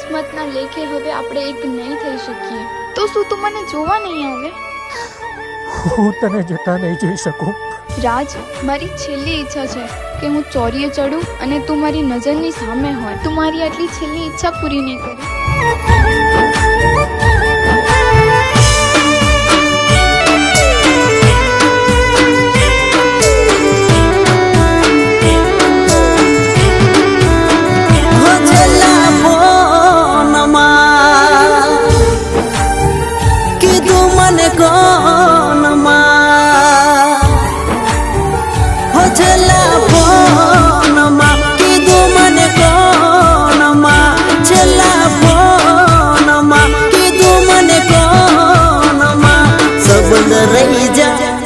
કિસ્મતના લેખે હવે આપણે એક નહીં થઈ શકીએ. તો શું તું મને જોવા નહીં આવે? હું તને જતા નહીં જોઈ શકું. રાજ, મારી છેલ્લી ઈચ્છા છે કે હું ચોરીએ ચડું અને તું મારી નજરની સામે હોય. તું મારી આટલી છેલ્લી ઈચ્છા પૂરી નહીં કરી.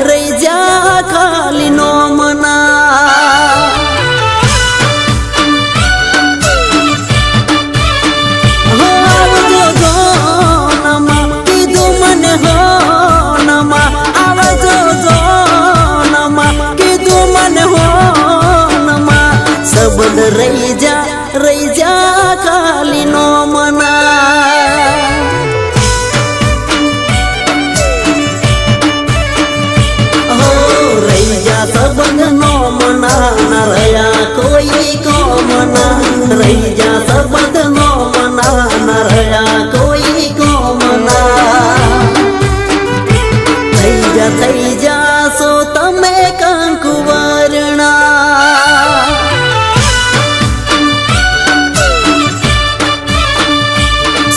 રહી જા ખાલી નો મના આવજો જોનમાં કીધું મને હોનમાં આવજો જોનમાં કીધું મને હોનમાં સબદ રહી જા ખાલી નો મના सबंध नो मना न रया कोई को मना रही जा सबंध नो मना न रया कोई को मना થઈ જા સો તમે કંકુ વર્ણા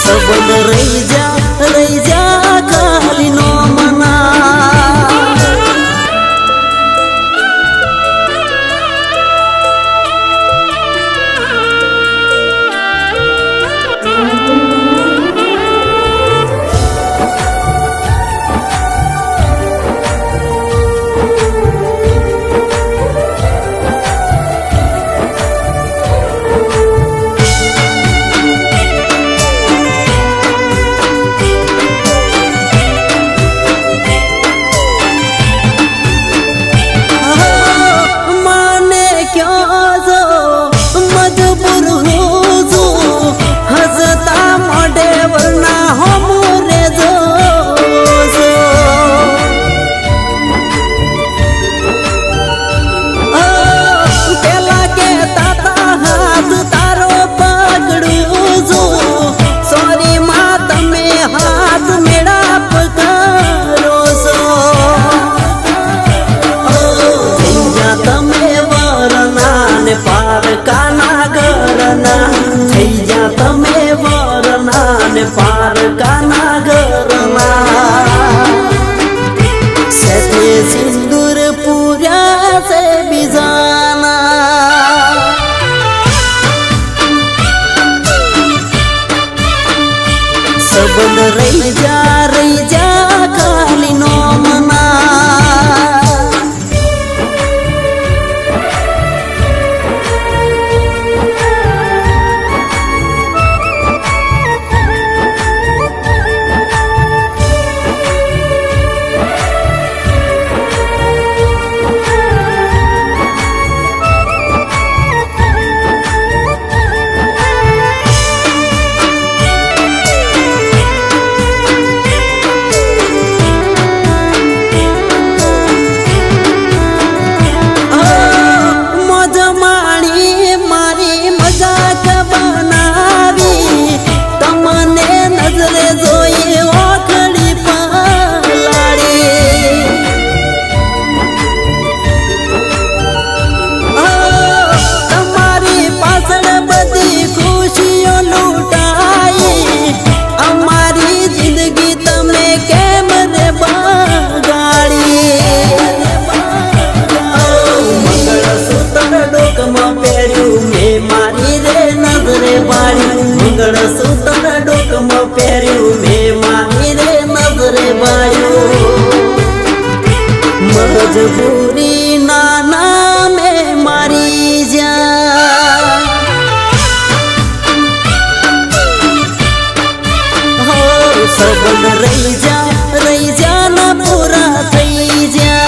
सबंध રહી જા ખાલી નો મના पार काना घरना से सिंदूर पूरा से बिजाना सबंध रही जा खाली नो मना मंगलसूत्र डोकमा પહેર્યું મેં મારી રે નજરે વાળ્યું મજબૂરી ના નામે મારી જા હો सबंध રહી જા ના પૂરા થઈ જા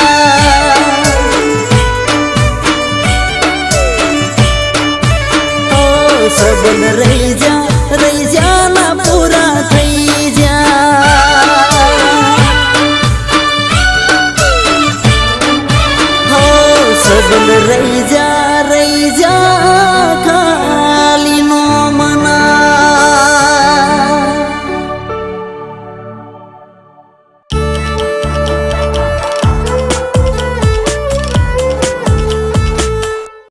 सबंध રહી જા સપના પૂરા થઈ જા હો સંબંધ રહી જા